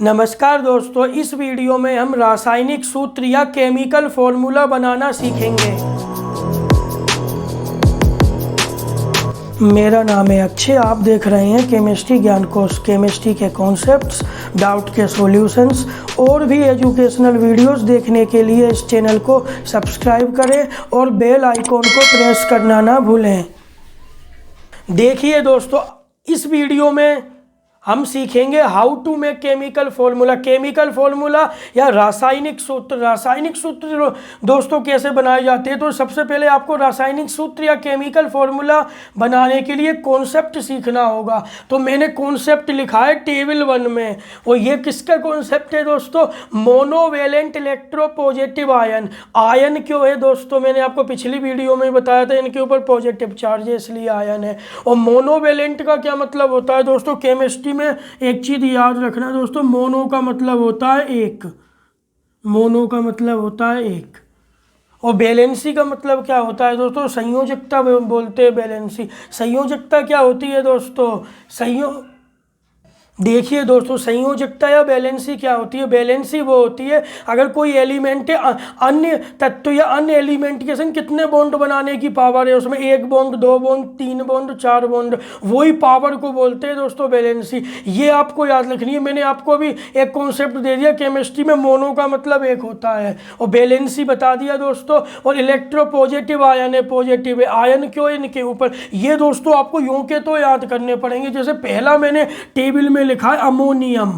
नमस्कार दोस्तों, इस वीडियो में हम रासायनिक सूत्र या केमिकल फॉर्मूला बनाना सीखेंगे। मेरा नाम है अक्षय, आप देख रहे हैं केमिस्ट्री ज्ञान कोश। केमिस्ट्री के कॉन्सेप्ट्स, डाउट के सॉल्यूशंस और भी एजुकेशनल वीडियोस देखने के लिए इस चैनल को सब्सक्राइब करें और बेल आइकॉन को प्रेस करना ना भूलें। देखिए दोस्तों, इस वीडियो में हम सीखेंगे how to make chemical formula. Chemical formula या रासायनिक सूत्र दोस्तों कैसे बनाए जाते हैं। तो सबसे पहले आपको रासायनिक सूत्र या केमिकल फॉर्मूला बनाने के लिए कॉन्सेप्ट सीखना होगा। तो मैंने कॉन्सेप्ट लिखा है टेबल 1 में, और ये किसका कॉन्सेप्ट है दोस्तों? Monovalent electropositive ion. आयन क्यों है दोस्तों? मैंने आपको पिछली वीडियो में बताया था, इनके ऊपर पॉजिटिव चार्ज है इसलिए आयन है। और मोनोवेलेंट का क्या मतलब होता है दोस्तों? केमिस्ट्री में एक चीज याद रखना दोस्तों, मोनो का मतलब होता है एक, मोनो का मतलब होता है एक, और बैलेंसी का मतलब क्या होता है दोस्तों? संयोजकता बोलते हैं बैलेंसी। संयोजकता क्या होती है दोस्तों? देखिए दोस्तों, संयोजकता या बैलेंसी क्या होती है? बैलेंसी वो होती है अगर कोई एलिमेंट है, अन्य तत्व या अन्य एलिमेंट के संग कितने बॉन्ड बनाने की पावर है उसमें, 1 बॉन्ड, 2 बॉन्ड, 3 बॉन्ड, 4 बॉन्ड, वही पावर को बोलते हैं दोस्तों बैलेंसी। ये आपको याद रखनी है। मैंने आपको अभी एक कॉन्सेप्ट दे दिया, केमिस्ट्री में मोनो का मतलब एक होता है और बैलेंसी बता दिया दोस्तों। और इलेक्ट्रोपॉजिटिव आयन है, पॉजिटिव है। आयन क्यों है इनके ऊपर? ये दोस्तों आपको यूं के तो याद करने पड़ेंगे। जैसे पहला मैंने टेबल में लिखा है अमोनियम।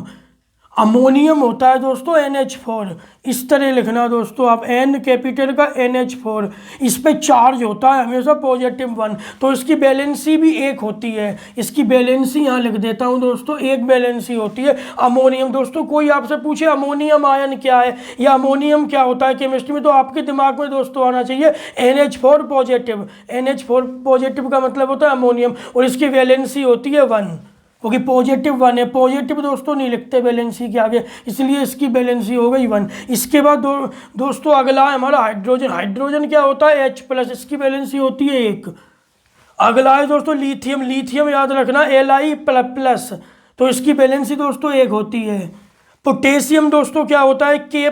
अमोनियम होता है दोस्तों NH4। इस तरह लिखना दोस्तों आप, N कैपिटल का NH4। इस पे चार्ज होता है हमेशा +1, तो इसकी बैलेंसी भी एक होती है। इसकी बैलेंसी यहाँ लिख देता हूँ दोस्तों, एक बैलेंसी होती है अमोनियम। दोस्तों कोई आपसे पूछे अमोनियम आयन क्या है या अमोनियम क्या होता है केमिस्ट्री में, तो आपके दिमाग में दोस्तों आना चाहिए NH4 पॉजिटिव। NH4 पॉजिटिव का मतलब होता है अमोनियम, और इसकी बैलेंसी होती है 1, क्योंकि पॉजिटिव 1 है। पॉजिटिव दोस्तों नहीं लिखते बैलेंसी के आगे, इसलिए इसकी बैलेंसी हो गई 1। इसके बाद दोस्तों अगला है हमारा हाइड्रोजन। हाइड्रोजन क्या होता है? H+, इसकी बैलेंसी होती है 1। अगला है दोस्तों लिथियम। लिथियम याद रखना Li+, तो इसकी बैलेंसी दोस्तों 1 होती है। पोटेशियम दोस्तों क्या होता है? K+,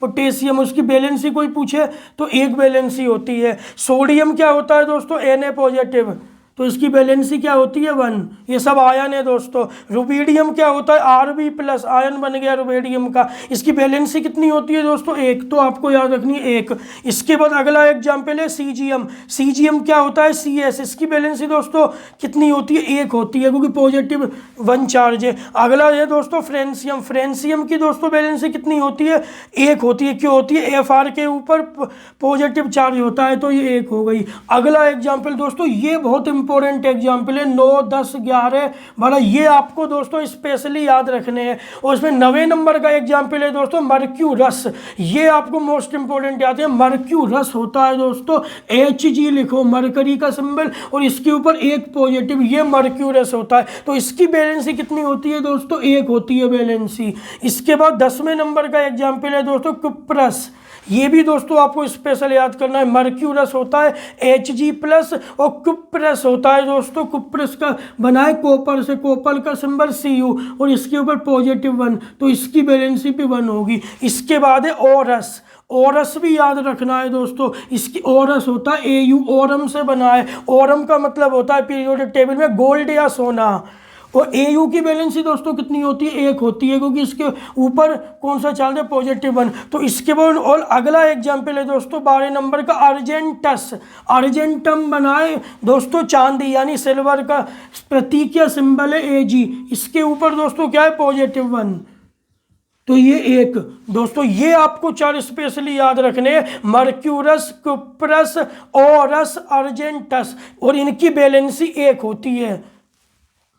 पोटेशियम, उसकी बैलेंसी कोई पूछे तो 1 बैलेंसी होती है। सोडियम क्या होता है दोस्तों? Na+, तो इसकी बैलेंसी क्या होती है? 1। ये सब आयन है दोस्तों। रुबीडियम क्या होता है? Rb+, आयन बन गया रुबीडियम का। इसकी बैलेंसी कितनी होती है दोस्तों? 1, तो आपको याद रखनी है 1। इसके बाद अगला एग्जाम्पल है सीजियम। सीजियम क्या होता है? Cs, इसकी बैलेंसी दोस्तों कितनी होती है? 1 होती है, क्योंकि पॉजिटिव 1 चार्ज है। अगला है दोस्तों फ्रेंसियम। फ्रेंसियम की दोस्तों बैलेंसी कितनी होती है? 1 होती है। क्यों होती है? Fr के ऊपर पॉजिटिव चार्ज होता है, तो ये 1 हो गई। अगला एग्जाम्पल दोस्तों, ये बहुत इंपॉर्टेंट एग्जाम्पल है, 9, 10, 11, 12, ये आपको दोस्तों स्पेशली याद रखने हैं। और इसमें 9वें नंबर का एग्जाम्पल है दोस्तों मर्क्यूरस। ये आपको मोस्ट इंपॉर्टेंट याद है। मर्क्यूरस होता है दोस्तों Hg, लिखो मरकरी का सिंबल, और इसके ऊपर 1 पॉजिटिव, ये मर्क्यूरस होता है। तो इसकी बैलेंसी कितनी होती है दोस्तों? 1 होती है बैलेंसी। इसके बाद 10वें नंबर का एग्जाम्पल है दोस्तों कुप्रस। ये भी दोस्तों आपको स्पेशल याद करना है। मर्क्यूरस होता है Hg+, और कुप्रस होता है दोस्तों, कुप्रस का बना है कॉपर से, कॉपर का सिंबल Cu, और इसके ऊपर +1, तो इसकी बैलेंसी भी 1 होगी। इसके बाद है ओरस। ओरस भी याद रखना है दोस्तों। इसकी ओरस होता है Au, ओरम से बना है। ओरम का मतलब होता है पीरियोडिक टेबल में गोल्ड या सोना। और Au की बैलेंसी दोस्तों कितनी होती है? 1 होती है, क्योंकि इसके ऊपर कौन सा चार्ज है? +1। तो इसके बाद और अगला एग्जाम्पल है दोस्तों 12 नंबर का अर्जेंटस। अर्जेंटम बनाए दोस्तों चांदी यानी सिल्वर का प्रतीक या सिंबल है Ag, इसके ऊपर दोस्तों क्या है? +1, तो ये 1। दोस्तों ये आपको 4 स्पेशली याद रखने हैं, मर्क्यूरस, कुप्रस, ओरस, अर्जेंटस, और इनकी बैलेंसी 1 होती है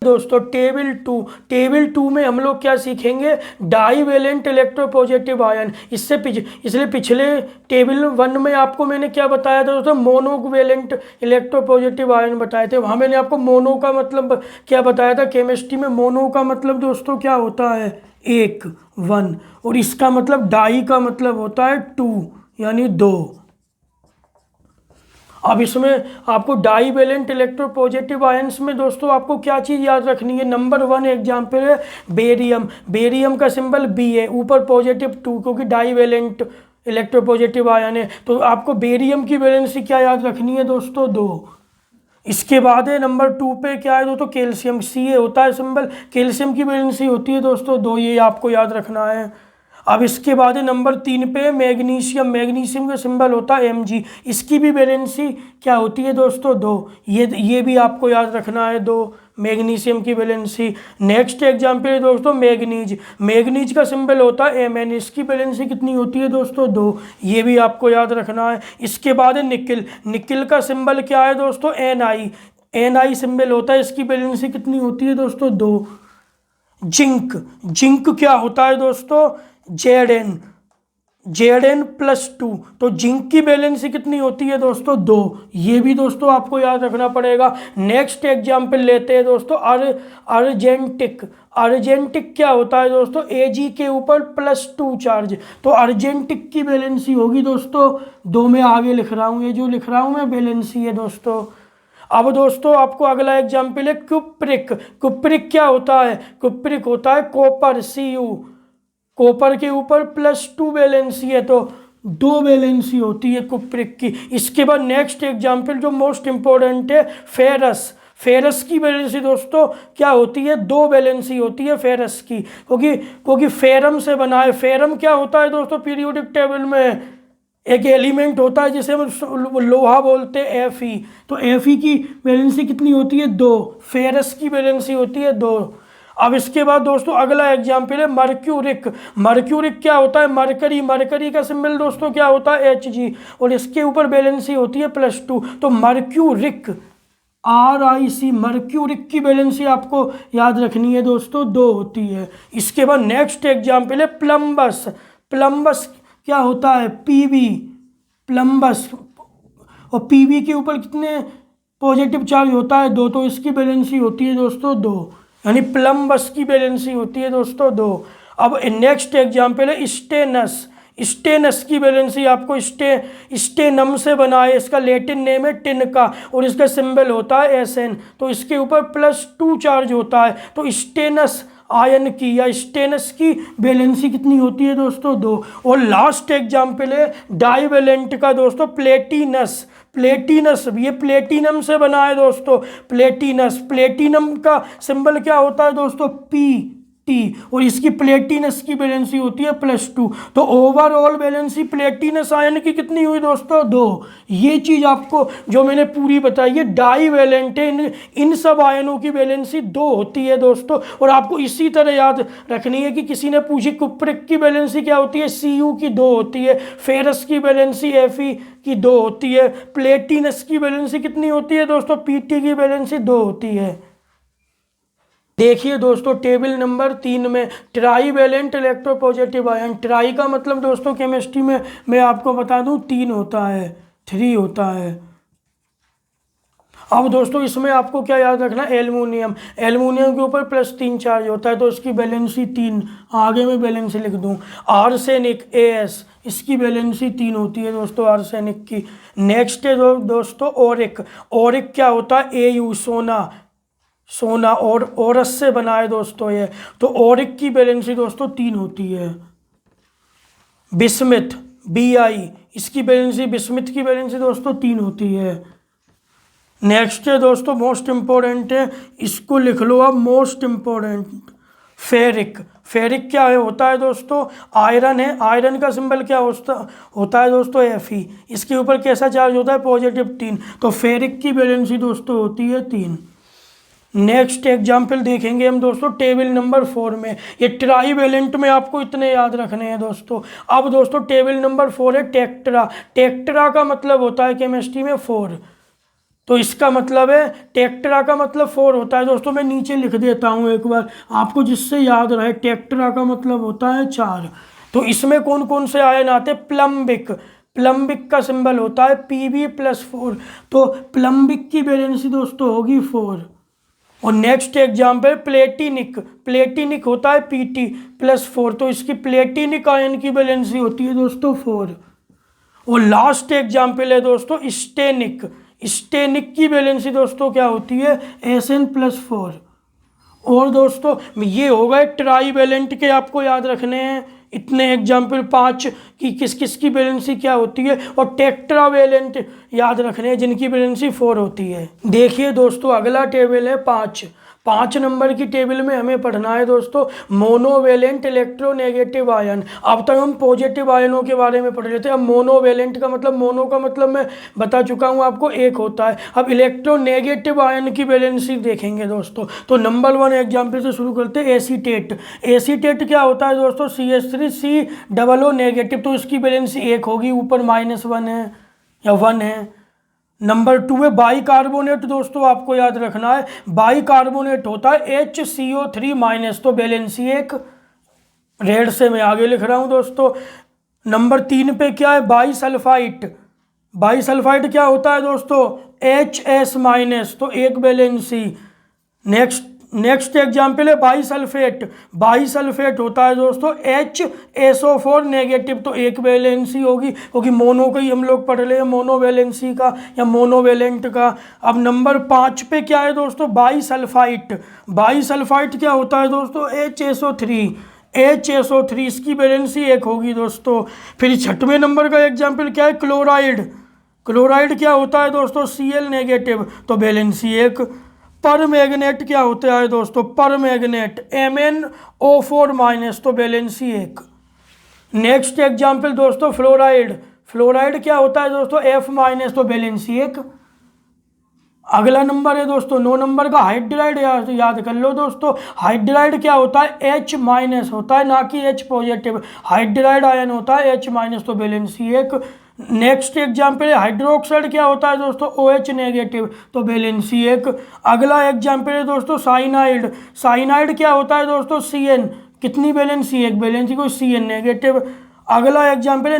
दोस्तों। टेबल 2 में हम लोग क्या सीखेंगे? Divalent electropositive ion. इसलिए पिछले टेबल 1 में आपको मैंने क्या बताया था दोस्तों? मोनोवेलेंट इलेक्ट्रोपॉजिटिव आयन बताए थे। वहाँ मैंने आपको मोनो का मतलब क्या बताया था? केमिस्ट्री में मोनो का मतलब दोस्तों क्या होता है? 1, 1, और इसका मतलब डाई का मतलब होता है 2, यानी 2। अब इसमें आपको डाईवेलेंट इलेक्ट्रोपॉजिटिव आयंस में दोस्तों आपको क्या चीज़ याद रखनी है। नंबर 1 एग्जाम्पल है बेरियम। बेरियम का सिंबल बी है, ऊपर पॉजिटिव 2 क्योंकि डाईवेलेंट इलेक्ट्रोपॉजिटिव आयन है। तो आपको बेरियम की वैलेंसी क्या याद रखनी है दोस्तों, 2। इसके बाद है नंबर 2 पे क्या है दोस्तों, कैल्शियम। सी ए होता है सिंबल, कैल्शियम की वैलेंसी होती है दोस्तों 2, ये आपको याद रखना है। अब इसके बाद है नंबर 3 पे मैग्नीशियम। मैग्नीशियम का सिंबल होता है Mg, इसकी भी वैलेंसी क्या होती है दोस्तों 2, ये भी आपको याद रखना है 2 मैग्नीशियम की वैलेंसी। नेक्स्ट एग्जाम्पल है दोस्तों मैग्नीज। मैग्नीज का सिंबल होता है Mn, इसकी वैलेंसी कितनी होती है दोस्तों 2, ये भी आपको याद रखना है। इसके बाद है निकिल। निकिल का सिंबल क्या है दोस्तों Ni। Ni सिंबल होता है, इसकी वैलेंसी कितनी होती है दोस्तों 2। जिंक। जिंक क्या होता है दोस्तों Zn, Zn+2, तो जिंक की वैलेंसी कितनी होती है दोस्तों 2, ये भी दोस्तों आपको याद रखना पड़ेगा। नेक्स्ट एग्जाम्पल लेते हैं दोस्तों अर्जेंटिक। अर्जेंटिक क्या होता है दोस्तों Ag के ऊपर +2 चार्ज, तो अर्जेंटिक की वैलेंसी होगी दोस्तों 2 में आगे लिख रहा हूँ, ये जो लिख रहा हूँ मैं वैलेंसी है दोस्तों। अब दोस्तों आपको अगला एग्जाम्पल है कुप्रिक। कुप्रिक क्या होता है, कुप्रिक होता है कॉपर Cu, कॉपर के ऊपर +2 वैलेंसी है, तो 2 वैलेंसी होती है कुप्रिक की। इसके बाद नेक्स्ट एग्जाम्पल जो मोस्ट इंपॉर्टेंट है फेरस। फेरस की वैलेंसी दोस्तों क्या होती है, 2 वैलेंसी होती है फेरस की, क्योंकि फेरम से बना है। फेरम क्या होता है दोस्तों पीरियोडिक टेबल में एक एलिमेंट होता है जिसे हम लोहा बोलते हैं Fe, तो Fe की वैलेंसी कितनी होती है 2, फेरस की वैलेंसी होती है 2। अब इसके बाद दोस्तों अगला एग्जाम्पल है मर्क्यूरिक। मर्क्यूरिक क्या होता है मरकरी। मरकरी का सिंबल दोस्तों क्या होता है Hg, और इसके ऊपर वैलेंसी होती है +2, तो मर्क्यूरिक RIC, मर्क्यूरिक की वैलेंसी आपको याद रखनी है दोस्तों 2 होती है। इसके बाद नेक्स्ट एग्जाम्पल है प्लम्बस। प्लम्बस क्या होता है Pb, प्लम्बस, और Pb के ऊपर कितने पॉजिटिव चार्ज होता है 2, तो इसकी वैलेंसी होती है दोस्तों 2, यानी प्लम्बस की वैलेंसी होती है दोस्तों 2। अब नेक्स्ट एग्जाम्पल है स्टेनस। स्टेनस की वैलेंसी आपको स्टेनम से बना है, इसका लैटिन नेम है टिन का, और इसका सिंबल होता है Sn, तो इसके ऊपर +2 चार्ज होता है, तो स्टेनस आयन की या स्टेनस की वैलेंसी कितनी होती है दोस्तों 2। और लास्ट एग्जाम्पल है डाईवेलेंट का दोस्तों प्लेटिनस। प्लेटिनस ये प्लेटिनम से बना है दोस्तों, प्लेटिनस। प्लेटिनम का सिंबल क्या होता है दोस्तों Pt, और इसकी प्लेटिनस की वैलेंसी होती है +2, तो ओवरऑल वैलेंसी प्लेटिनस आयन की कितनी हुई दोस्तों 2। ये चीज़ आपको जो मैंने पूरी बताई है डाईवेलेंट है, इन सब आयनों की वैलेंसी 2 होती है दोस्तों। और आपको इसी तरह याद रखनी है कि किसी ने पूछी कुप्रिक की वैलेंसी क्या होती है, Cu की 2 होती है, फेरस की वैलेंसी Fe की 2 होती है, प्लेटिनस की वैलेंसी कितनी होती है दोस्तों Pt की वैलेंसी 2 होती है। देखिए दोस्तों टेबल नंबर 3 में ट्राईवेलेंट इलेक्ट्रोपॉजिटिव आयन। ट्राई का मतलब दोस्तों केमिस्ट्री में मैं आपको बता दूं 3 होता है, 3 होता है। अब दोस्तों इसमें आपको क्या याद रखना है, एल्युमिनियम। एल्युमिनियम के ऊपर +3 चार्ज होता है, तो इसकी वैलेंसी 3, आगे मैं वैलेंसी लिख दूं। आर्सेनिक AS, इसकी वैलेंसी 3 होती है दोस्तों आर्सेनिक की। नेक्स्ट है दोस्तों ओरिक। ओरिक क्या होता है AU, सोना। सोना और ओरस से बना है दोस्तों ये, तो ओरिक की वैलेंसी दोस्तों 3 होती है। बिस्मिथ Bi, इसकी वैलेंसी, बिस्मिथ की वैलेंसी दोस्तों 3 होती है। नेक्स्ट है दोस्तों मोस्ट इंपॉर्टेंट है, इसको लिख लो आप मोस्ट इंपॉर्टेंट, फेरिक। फेरिक क्या है होता है दोस्तों आयरन है। आयरन का सिंबल क्या होता है दोस्तों Fe, इसके ऊपर कैसा चार्ज होता है +3, तो फेरिक की वैलेंसी दोस्तों होती है 3। नेक्स्ट एग्जाम्पल देखेंगे हम दोस्तों टेबल नंबर 4 में। ये ट्राईवेलेंट में आपको इतने याद रखने हैं दोस्तों। अब दोस्तों टेबल नंबर 4 है टेक्ट्रा। टेक्ट्रा का मतलब होता है केमिस्ट्री में 4, तो इसका मतलब है टेक्ट्रा का मतलब 4 होता है दोस्तों। मैं नीचे लिख देता हूँ एक बार आपको जिससे याद रहे, टेक्ट्रा का मतलब होता है 4। तो इसमें कौन कौन से आयन आते हैं, प्लम्बिक। प्लम्बिक का सिंबल होता है Pb+4, तो प्लम्बिक की वैलेंसी दोस्तों होगी 4। और नेक्स्ट एग्जाम्पल प्लेटिनिक। प्लेटिनिक होता है Pt+4, तो इसकी प्लेटिनिक आयन की वैलेंसी होती है दोस्तों 4। और लास्ट एग्जाम्पल है दोस्तों स्टेनिक। स्टेनिक की वैलेंसी दोस्तों क्या होती है, Sn+4। और दोस्तों ये हो गए ट्राईवेलेंट के, आपको याद रखने हैं इतने एग्जाम्पल 5 की किस किस की वैलेंसी क्या होती है, और टेट्रावेलेंट याद रखने हैं जिनकी वैलेंसी 4 होती है। देखिए दोस्तों अगला टेबल है 5 नंबर की टेबल में हमें पढ़ना है दोस्तों मोनोवेलेंट इलेक्ट्रोनेगेटिव आयन। अब तक हम पॉजिटिव आयनों के बारे में पढ़ रहे थे, अब मोनोवेलेंट का मतलब, मोनो का मतलब मैं बता चुका हूँ आपको, एक होता है। अब इलेक्ट्रोनेगेटिव आयन की वैलेंसी देखेंगे दोस्तों। तो नंबर 1 एग्जाम्पल से शुरू करते हैं एसीटेट। एसीटेट क्या होता है दोस्तों, CH3COO नेगेटिव, तो इसकी वैलेंसी 1 होगी, ऊपर -1 है या 1 है। नंबर 2 है बाइकार्बोनेट। दोस्तों आपको याद रखना है बाइकार्बोनेट होता है HCO3-, तो वैलेंसी 1, रेड से मैं आगे लिख रहा हूं दोस्तों। नंबर 3 पे क्या है बाइसल्फाइड। बाइसल्फाइड क्या होता है दोस्तों HS-, तो 1 वैलेंसी। नेक्स्ट एग्जाम्पल है बाइसल्फेट। बाइसल्फेट होता है दोस्तों HSO4 नेगेटिव, तो 1 वैलेंसी होगी, क्योंकि मोनो का ही हम लोग पढ़ रहे हैं, मोनो वैलेंसी का या मोनोवेलेंट का। अब नंबर 5 पे क्या है दोस्तों बाइसल्फाइट। बाइसल्फाइट क्या होता है दोस्तों HSO3, इसकी वैलेंसी 1 होगी दोस्तों। फिर 6वें नंबर का एग्जाम्पल क्या है क्लोराइड। क्लोराइड क्या होता है दोस्तों Cl नेगेटिव, तो वैलेंसी 1। परमैंगनेट क्या होता है दोस्तों, परमैंगनेट MnO4-, तो वैलेंसी 1। नेक्स्ट एग्जाम्पल दोस्तों फ्लोराइड। फ्लोराइड क्या होता है दोस्तों F-, तो वैलेंसी 1। अगला नंबर है दोस्तों 9 नंबर का हाइड्राइड। याद कर लो दोस्तों, हाइड्राइड क्या होता है H- होता है, ना कि H पॉजिटिव। हाइड्राइड आयन होता है H-, तो वैलेंसी 1। नेक्स्ट एग्जाम्पल है हाइड्रोक्साइड। क्या होता है दोस्तों OH नेगेटिव, तो वैलेंसी 1। अगला एग्जाम्पल है दोस्तों साइनाइड। साइनाइड क्या होता है दोस्तों Cn, कितनी वैलेंसी, 1 वैलेंसी, को Cn नेगेटिव। अगला एग्जाम्पल है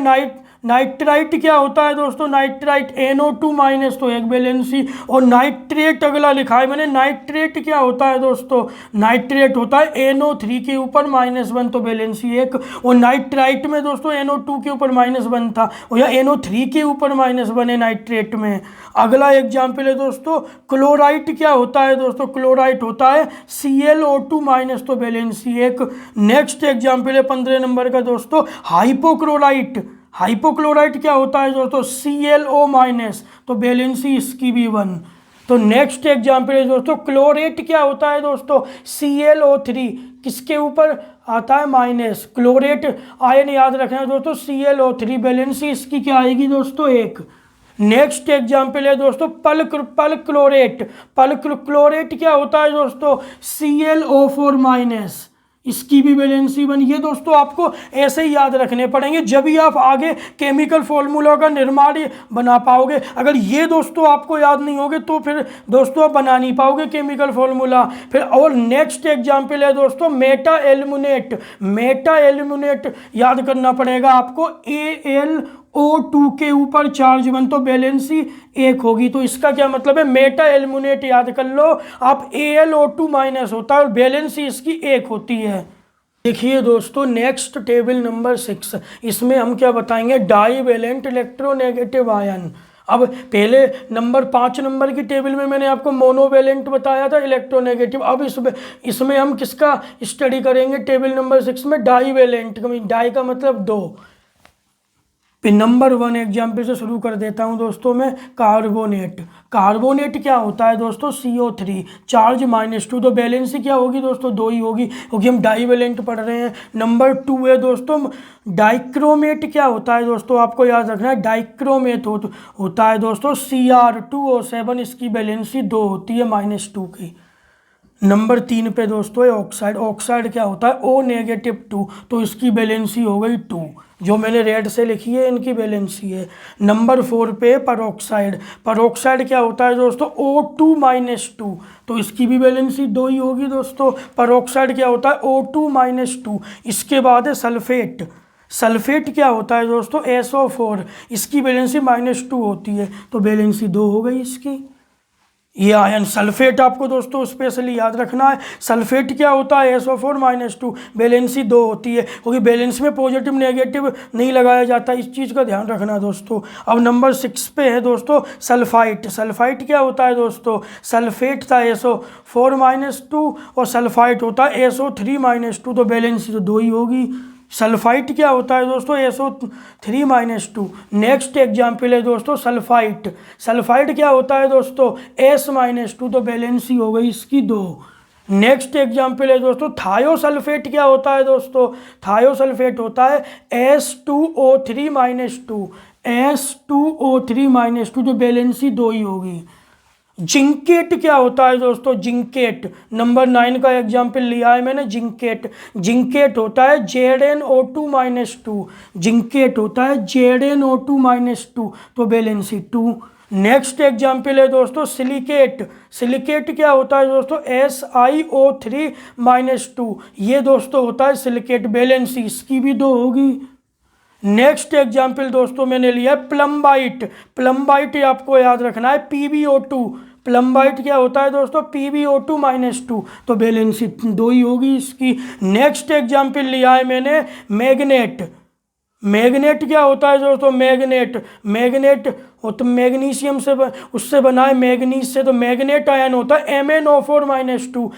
नाइट्राइट। क्या होता है दोस्तों नाइट्राइट NO2-, तो 1 वैलेंसी। और नाइट्रेट अगला लिखा है मैंने। नाइट्रेट क्या होता है दोस्तों, नाइट्रेट होता है NO3 के ऊपर -1, तो वैलेंसी 1। और नाइट्राइट में दोस्तों NO2 के ऊपर -1 था, और या NO3 के ऊपर -1 है नाइट्रेट में। अगला एग्जाम्पल है दोस्तों क्लोराइट। क्या होता है दोस्तों, क्लोराइट होता है ClO2-, तो वैलेंसी 1। नेक्स्ट एग्जाम्पल है 15 नंबर का दोस्तों हाइपोक्लोराइट। हाइपोक्लोराइट क्या होता है दोस्तों ClO-, तो वैलेंसी इसकी भी 1। तो नेक्स्ट एग्जाम्पल है दोस्तों क्लोरेट। क्या होता है दोस्तों ClO3, किसके ऊपर आता है माइनस, क्लोरेट आयन याद रखना दोस्तों ClO3, वैलेंसी इसकी क्या आएगी दोस्तों 1। नेक्स्ट एग्जाम्पल है दोस्तों पलक्लोरेट। पलक्लोरेट क्या होता है दोस्तों ClO4-, इसकी भी वैलेंसी 1। ये दोस्तों आपको ऐसे ही याद रखने पड़ेंगे, जब भी आप आगे केमिकल फॉर्मूला का निर्माण बना पाओगे। अगर ये दोस्तों आपको याद नहीं होगे तो फिर दोस्तों आप बना नहीं पाओगे केमिकल फॉर्मूला। फिर और नेक्स्ट एग्जाम्पल है दोस्तों मेटा एल्यूमिनेट। मेटा एल्यूमिनेट याद करना पड़ेगा आपको AlO2 के ऊपर चार्ज 1, तो वैलेंसी 1 होगी। तो इसका क्या मतलब है, मेटा एल्यूमिनेट याद कर लो आप AlO2- होता है और वैलेंसी इसकी 1 होती है। देखिए दोस्तों नेक्स्ट टेबल नंबर 6, इसमें हम क्या बताएंगे डाईवेलेंट इलेक्ट्रोनेगेटिव आयन। अब पहले नंबर 5 नंबर की टेबल में मैंने आपको मोनोवेलेंट बताया था इलेक्ट्रोनेगेटिव। अब इसमें हम किसका स्टडी करेंगे, टेबल नंबर 6 में डाईवेलेंट। डाई का मतलब 2। फिर नंबर 1 एग्जाम्पल से शुरू कर देता हूं दोस्तों मैं, कार्बोनेट। कार्बोनेट क्या होता है दोस्तों CO3, चार्ज -2, तो वैलेंसी क्या होगी दोस्तों 2 ही होगी, क्योंकि हम डाईवेलेंट पढ़ रहे हैं। नंबर 2 है दोस्तों डाइक्रोमेट। क्या होता है दोस्तों आपको याद रखना है, डाइक्रोमेट होता है दोस्तों Cr2O7, इसकी वैलेंसी 2 होती है -2 की। नंबर 3 पे दोस्तों है ऑक्साइड। ऑक्साइड क्या होता है O-2, तो इसकी वैलेंसी हो गई 2, जो मैंने रेड से लिखी है इनकी वैलेंसी है। नंबर 4 पे परोक्साइड। परोक्साइड क्या होता है दोस्तों O2-2, तो इसकी भी वैलेंसी 2 ही होगी दोस्तों। परोक्साइड क्या होता है O2-2। इसके बाद है सल्फेट। सल्फेट क्या होता है दोस्तों SO4, इसकी वैलेंसी -2 होती है, तो वैलेंसी 2 हो गई इसकी। ये आयन सल्फेट आपको दोस्तों स्पेशली याद रखना है। सल्फेट क्या होता है, SO4-2, वैलेंसी 2 होती है, क्योंकि बैलेंस में पॉजिटिव नेगेटिव नहीं लगाया जाता, इस चीज़ का ध्यान रखना दोस्तों। अब नंबर 6 पे है दोस्तों सल्फाइट। सल्फाइट क्या होता है दोस्तों, सल्फेट था SO4-2 और सल्फाइट होता है SO3-2, तो बैलेंसी तो 2 ही होगी। सल्फाइट क्या होता है दोस्तों, SO3-2। नेक्स्ट एग्जाम्पल है दोस्तों सल्फाइट। सल्फाइट क्या होता है दोस्तों, S-2, तो बैलेंसी हो गई इसकी 2। नेक्स्ट एग्जाम्पल है दोस्तों थायोसल्फेट। क्या होता है दोस्तों, थायोसल्फेट होता है S2O3-2, S2O3-2, तो बैलेंसी 2 ही होगी। जिंकेट क्या होता है दोस्तों, जिंकेट नंबर 9 का एग्जाम्पल लिया है मैंने। जिंकेट होता है ZnO2-2, जिंकेट होता है ZnO2-2, तो बैलेंसी 2। नेक्स्ट एग्जाम्पल है दोस्तों सिलिकेट। सिलिकेट क्या होता है दोस्तों, SiO3-2, ये दोस्तों होता है सिलिकेट, बैलेंसी इसकी भी 2 होगी। नेक्स्ट एग्जाम्पल दोस्तों मैंने लिया प्लम्बाइट। प्लम्बाइट आपको याद रखना है PbO2। प्लम्बाइट क्या होता है दोस्तों, PbO2-2, तो बैलेंसी 2 ही होगी इसकी। नेक्स्ट एग्जाम्पल लिया है मैंने मैग्नेट। मैग्नेट क्या होता है दोस्तों, मैग्नेट तो मैग्नीशियम से उससे बना है, मैग्नीज से, तो मैग्नेट आयन होता है MnO4-2,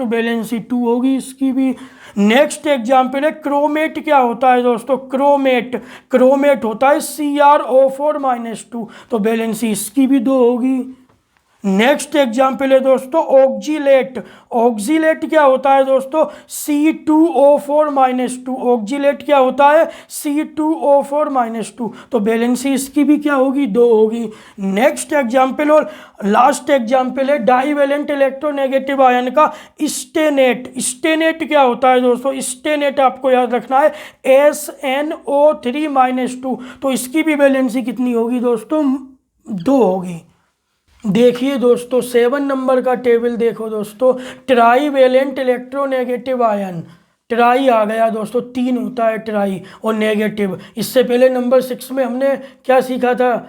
बैलेंसी 2 होगी इसकी भी। नेक्स्ट एग्जाम्पल है क्रोमेट। क्या होता है दोस्तों, क्रोमेट होता है CrO4-2, तो बैलेंसी इसकी भी 2 होगी। नेक्स्ट एग्जाम्पल है दोस्तों ऑक्जिलेट। ऑक्जिलेट क्या होता है दोस्तों, C2O4-2, ऑक्जिलेट क्या होता है C2O4-2, तो बैलेंसी इसकी भी क्या होगी, 2 होगी। नेक्स्ट एग्जाम्पल और लास्ट एग्जाम्पल है डाईवेलेंट इलेक्ट्रोनेगेटिव आयन का स्टेनेट। स्टेनेट क्या होता है दोस्तों, स्टेनेट आपको याद रखना है SnO3-2, तो इसकी भी बैलेंसी कितनी होगी दोस्तों, 2 होगी। देखिए दोस्तों 7 नंबर का टेबल देखो दोस्तों, ट्राईवेलेंट इलेक्ट्रोनेगेटिव आयन। ट्राई आ गया दोस्तों, 3 होता है ट्राई और नेगेटिव। इससे पहले नंबर 6 में हमने क्या सीखा था,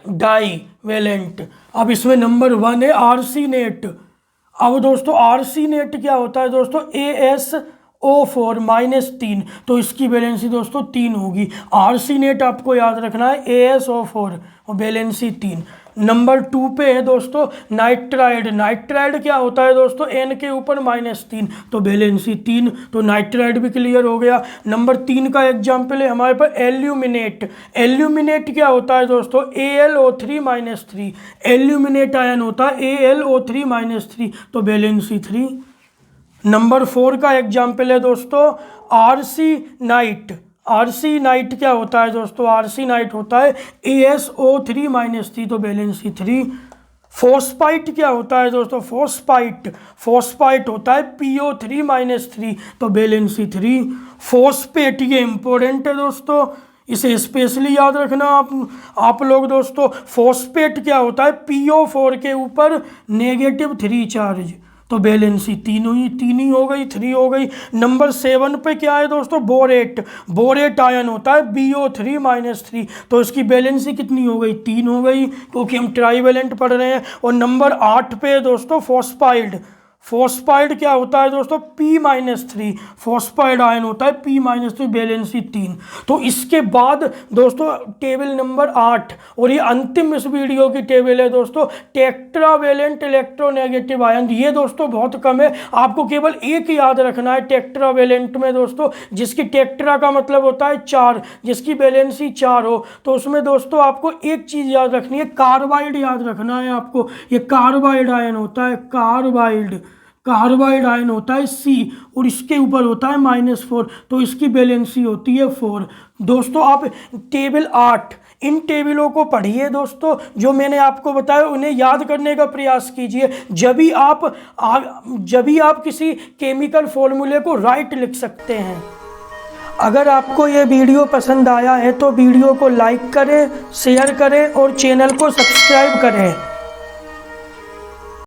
डाईवेलेंट। अब इसमें नंबर 1 है आर्सीनेट। अब दोस्तों आर्सीनेट क्या होता है दोस्तों, AsO4-3, तो इसकी बैलेंसी दोस्तों 3 होगी। आर्सीनेट आपको याद रखना है AsO4 और बैलेंसी 3। नंबर 2 पे है दोस्तों नाइट्राइड। नाइट्राइड क्या होता है दोस्तों, N के ऊपर -3, तो बैलेंसी 3, तो नाइट्राइड भी क्लियर हो गया। नंबर 3 का एग्जाम्पल है हमारे पास एल्यूमिनेट। एल्यूमिनेट क्या होता है दोस्तों, AlO3-3, एल्यूमिनेट आयन होता है AlO3-3, तो बैलेंसी 3। नंबर 4 का एग्जाम्पल है दोस्तों आर्सीनाइट। आर्सीनाइट क्या होता है दोस्तों, आर्सीनाइट होता है AsO3-3, तो बैलेंसी 3। फॉस्फाइट क्या होता है दोस्तों, फॉस्फाइट होता है PO3-3, तो बैलेंसी 3। फॉस्फेट ये इंपॉर्टेंट है दोस्तों, इसे स्पेशली याद रखना आप लोग दोस्तों। फॉस्फेट क्या होता है PO4 के ऊपर -3 चार्ज, तो बैलेंसी 3 ही हो गई, 3 हो गई। नंबर 7 पे क्या है दोस्तों, बोरेट आयन होता है BO3-3, तो इसकी बैलेंसी कितनी हो गई, 3 हो गई, क्योंकि हम ट्राईवेलेंट पढ़ रहे हैं। और नंबर 8 पे दोस्तों फॉस्फाइड क्या होता है दोस्तों, P-3, फॉस्फाइड आयन होता है P-3, बैलेंसी 3। तो इसके बाद दोस्तों टेबल नंबर 8 और ये अंतिम इस वीडियो की टेबल है दोस्तों टेट्रावेलेंट इलेक्ट्रोनेगेटिव आयन। ये दोस्तों बहुत कम है, आपको केवल एक याद रखना है टेट्रावेलेंट में दोस्तों, जिसकी टेट्रा का मतलब होता है 4, जिसकी बैलेंसी 4 हो। तो उसमें दोस्तों आपको एक चीज़ याद रखनी है, कार्बाइड याद रखना है आपको। ये कार्बाइड आयन होता है, कार्बाइड आयन होता है C और इसके ऊपर होता है -4, तो इसकी बैलेंसी होती है 4। दोस्तों आप टेबल 8 इन टेबलों को पढ़िए दोस्तों, जो मैंने आपको बताया उन्हें याद करने का प्रयास कीजिए, जब भी आप किसी केमिकल फॉर्मूले को राइट लिख सकते हैं। अगर आपको ये वीडियो पसंद आया है तो वीडियो को लाइक करें, शेयर करें और चैनल को सब्सक्राइब करें।